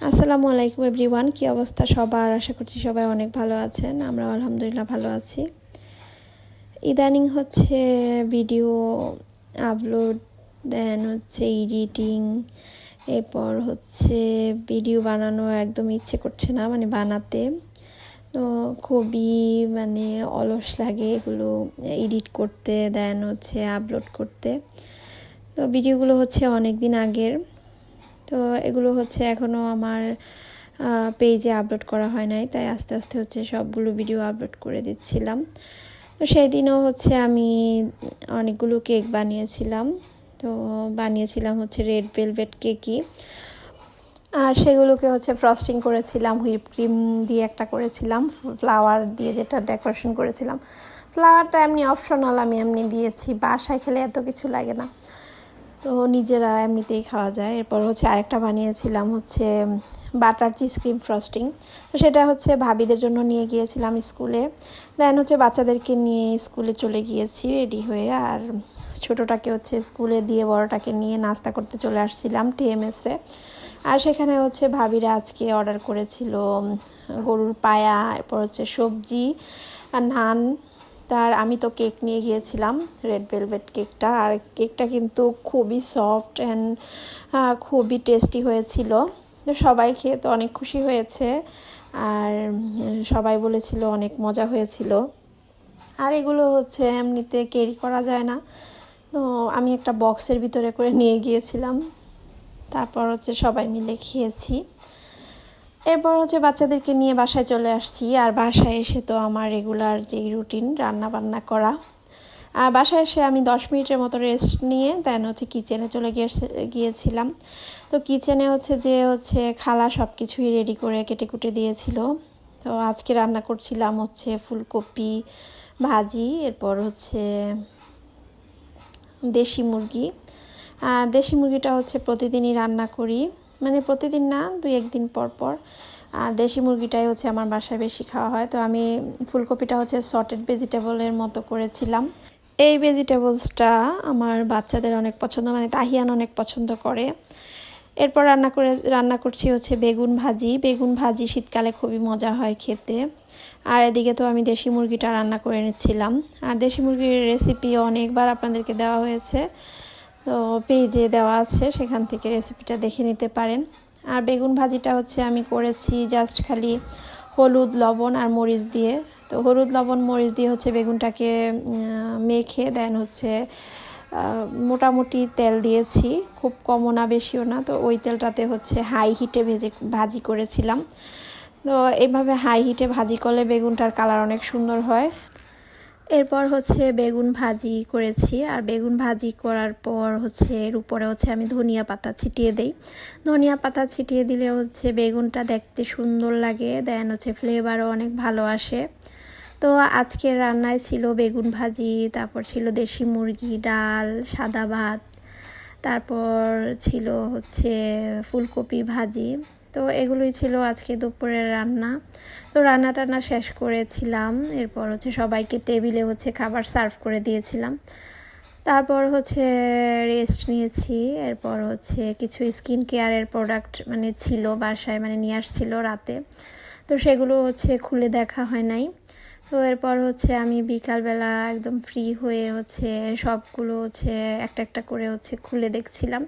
আসসালামু আলাইকুম এভরিওয়ান, কি অবস্থা সবার? আশা করছি সবাই অনেক ভালো আছেন। আমরা আলহামদুলিল্লাহ ভালো আছি। ইদানিং হচ্ছে ভিডিও আপলোড, দেন হচ্ছে এডিটিং, এরপর হচ্ছে ভিডিও বানানো একদম ইচ্ছে করছে না, বানাতে তো খুবই অলস লাগে এগুলো এডিট করতে, দেন হচ্ছে আপলোড করতে। তো ভিডিওগুলো হচ্ছে অনেক দিন আগের, তো এগুলো হচ্ছে এখনও আমার পেজে আপলোড করা হয় নাই, তাই আস্তে আস্তে হচ্ছে সবগুলো ভিডিও আপলোড করে দিচ্ছিলাম। তো সেই দিনও হচ্ছে আমি অনেকগুলো কেক বানিয়েছিলাম। তো বানিয়েছিলাম হচ্ছে রেড ভেলভেট কেকই, আর সেগুলোকে হচ্ছে ফ্রস্টিং করেছিলাম, হুইপ ক্রিম দিয়ে একটা করেছিলাম, ফ্লাওয়ার দিয়ে যেটা ডেকোরেশন করেছিলাম। ফ্লাওয়ারটা এমনি অপশনাল, আমি এমনি দিয়েছি, বাসায় খেলে এত কিছু লাগে না, তো নিজেরা এমনিতেই খাওয়া যায়। এরপর হচ্ছে আরেকটা বানিয়েছিলাম হচ্ছে বাটার চিজ ক্রিম ফ্রস্টিং। তো সেটা হচ্ছে ভাবিদের জন্য নিয়ে গিয়েছিলাম স্কুলে, দেন হচ্ছে বাচ্চাদেরকে নিয়ে স্কুলে চলে গিয়েছি রেডি হয়ে, আর ছোটোটাকে হচ্ছে স্কুলে দিয়ে বড়টাকে নিয়ে নাস্তা করতে চলে আসছিলাম টিএমএসে। আর সেখানে হচ্ছে ভাবিরা আজকে অর্ডার করেছিল গরুর পায়া, এরপর হচ্ছে সবজি আর নান। তার আমি তো কেক নিয়ে গিয়েছিলাম, রেড ভেলভেট কেকটা, আর কেকটা কিন্তু খুবই সফট অ্যান্ড খুবই টেস্টি হয়েছিল। তো সবাই খেয়ে তো অনেক খুশি হয়েছে, আর সবাই বলেছিল অনেক মজা হয়েছিল। আর এগুলো হচ্ছে এমনিতে ক্যারি করা যায় না, তো আমি একটা বক্সের ভিতরে করে নিয়ে গিয়েছিলাম, তারপর হচ্ছে সবাই মিলে খেয়েছি। এরপর হচ্ছে বাচ্চাদেরকে নিয়ে বাসায় চলে আসছি, আর বাসায় এসে তো আমার রেগুলার যেই রুটিন রান্না বান্না করা। আর বাসায় এসে আমি 10 মিনিটের মতো রেস্ট নিয়ে দেন হচ্ছে কিচেনে চলে গিয়েছিলাম। তো কিচেনে হচ্ছে খালা সব কিছুই রেডি করে কেটে কুটে দিয়েছিল। তো আজকে রান্না করছিলাম হচ্ছে ফুলকপি ভাজি, এরপর হচ্ছে দেশি মুরগি। আর দেশি মুরগিটা হচ্ছে প্রতিদিনই রান্না করি, প্রতিদিন না, 2-1 দিন পর পর। আর দেশি মুরগিটাই হচ্ছে আমার বাসায় বেশি খাওয়া হয়। তো আমি ফুলকপিটা হচ্ছে সটেড ভেজিটেবলের মতো করেছিলাম। এই ভেজিটেবলসটা আমার বাচ্চাদের অনেক পছন্দ, তাহিয়ান অনেক পছন্দ করে। এরপর রান্না করছি হচ্ছে বেগুন ভাজি শীতকালে খুবই মজা হয় খেতে। আর এদিকে তো আমি দেশি মুরগিটা রান্না করে নিচ্ছিলাম। আর দেশি মুরগির রেসিপি অনেকবার আপনাদেরকে দেওয়া হয়েছে, তো পেজে দেওয়া আছে, সেখান থেকে রেসিপিটা দেখে নিতে পারেন। আর বেগুন ভাজিটা হচ্ছে আমি করেছি জাস্ট খালি হলুদ লবণ আর মরিচ দিয়ে। তো হলুদ লবণ মরিচ দিয়ে হচ্ছে বেগুনটাকে মেখে দেন হচ্ছে মোটামুটি তেল দিয়েছি, খুব কমও না বেশিও না। তো ওই তেলটাতে হচ্ছে হাই হিটে ভাজি করেছিলাম। তো এইভাবে হাই হিটে ভাজি করলে বেগুনটার কালার অনেক সুন্দর হয়। এরপর হচ্ছে বেগুন ভাজি করেছি, আর বেগুন ভাজি করার পর হচ্ছে এর উপরে হচ্ছে আমি ধনিয়া পাতা ছিটিয়ে দিই। ধনিয়া পাতা ছিটিয়ে দিলে হচ্ছে বেগুনটা দেখতে সুন্দর লাগে, দেন হচ্ছে ফ্লেভারও অনেক ভালো আসে। তো আজকের রান্নায় ছিল বেগুন ভাজি, তারপর ছিল দেশি মুরগি, ডাল, সাদা ভাত, তারপর ছিল হচ্ছে ফুলকপি ভাজি। তো এগুলোই ছিল আজকে দুপুরের রান্না। তো রান্না টান্না শেষ করেছিলাম, এরপর হচ্ছে সবাইকে টেবিলে হচ্ছে খাবার সার্ভ করে দিয়েছিলাম। তারপর হচ্ছে রেস্ট নিয়েছি। এরপর হচ্ছে কিছু স্কিন কেয়ারের প্রোডাক্ট ছিল বাসায়, নিয়ে আসছিল রাতে, তো সেগুলো হচ্ছে খুলে দেখা হয় নাই। তো এরপর হচ্ছে আমি বিকালবেলা একদম ফ্রি হয়ে হচ্ছে সবগুলো হচ্ছে একটা একটা করে হচ্ছে খুলে দেখছিলাম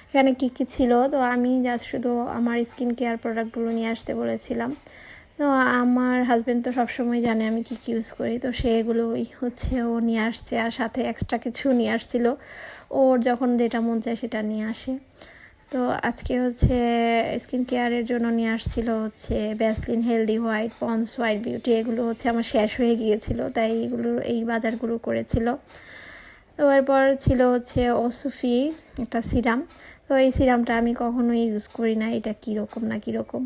এখানে কি কি ছিল। তো আমি জাস্ট শুধু আমার স্কিন কেয়ার প্রোডাক্টগুলো নিয়ে আসতে বলেছিলাম। তো আমার হাজব্যান্ড তো সবসময় জানে আমি কি কি ইউজ করি, তো সেগুলোই হচ্ছে ও নিয়ে আসছে, আর সাথে এক্সট্রা কিছু নিয়ে আসছিল, ওর যখন যেটা মন চায় সেটা নিয়ে আসে। তো আজকে হচ্ছে স্কিন কেয়ারের জন্য নিয়ে আসছিল হচ্ছে Vaseline healthy white, ponds white beauty. এগুলো হচ্ছে আমার শেষ হয়ে গিয়েছিল, তাই এই বাজারগুলো করেছিল। তো এরপর ছিল হচ্ছে ওসুফি একটা সিরাম। তো এই সিরামটা আমি কখনোই ইউজ করি না, এটা কীরকম না কীরকম,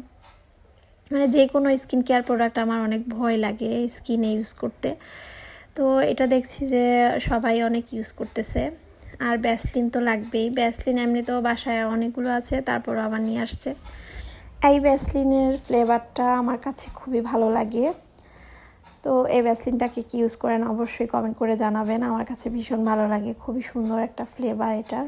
যে কোনো স্কিন কেয়ার প্রোডাক্ট আমার অনেক ভয় লাগে স্কিনে ইউজ করতে। তো এটা দেখছি যে সবাই অনেক ইউজ করতেছে। আর ভ্যাসলিন তো লাগবেই, ভ্যাসলিন এমনিতেও বাসায় অনেকগুলো আছে, তারপর আবার নিয়ে আসছে। এই ভ্যাসলিনের ফ্লেভারটা আমার কাছে খুবই ভালো লাগে। তো এই ভ্যাসলিনটাকে কি ইউজ করেন অবশ্যই কমেন্ট করে জানাবেন, আমার কাছে ভীষণ ভালো লাগে, খুবই সুন্দর একটা ফ্লেভার এটার।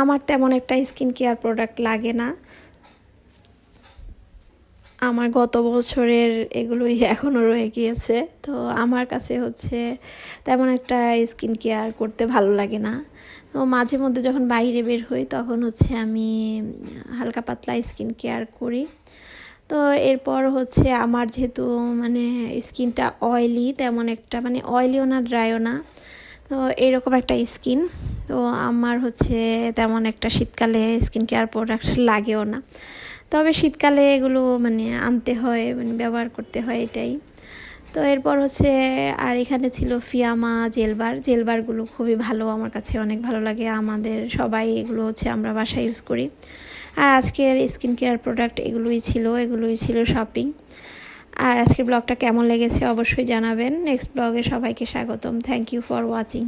আমার তেমন একটা স্কিন কেয়ার প্রোডাক্ট লাগে না, আমার গত বছরের এগুলোই এখনও রয়ে গিয়েছে। তো আমার কাছে হচ্ছে তেমন একটা স্কিন কেয়ার করতে ভালো লাগে না। তো মাঝে মধ্যে যখন বাইরে বের হই তখন হচ্ছে আমি হালকা পাতলা স্কিন কেয়ার করি। তো এরপর হচ্ছে আমার যেহেতু মানে স্কিনটা অয়েলি, তেমন একটা মানে অয়েলিও না ড্রাইও না, তো এরকম একটা স্কিন। তো আমার হচ্ছে তেমন একটা শীতকালে স্কিন কেয়ার প্রোডাক্ট লাগেও না, তবে শীতকালে এগুলো মানে আনতে হয়, মানে ব্যবহার করতে হয় এটাই। তো এরপর হচ্ছে আর এখানে ছিল ফিয়ামা জেলবারগুলো খুবই ভালো, আমার কাছে অনেক ভালো লাগে, আমাদের সবাই এগুলো হচ্ছে আমরা বাসায় ইউজ করি। আর আজকের স্কিন কেয়ার প্রোডাক্ট এগুলোই ছিল শপিং। আর আজকের ব্লগটা কেমন লেগেছে অবশ্যই জানাবেন। নেক্সট ব্লগে সবাইকে স্বাগতম। Thank you for watching.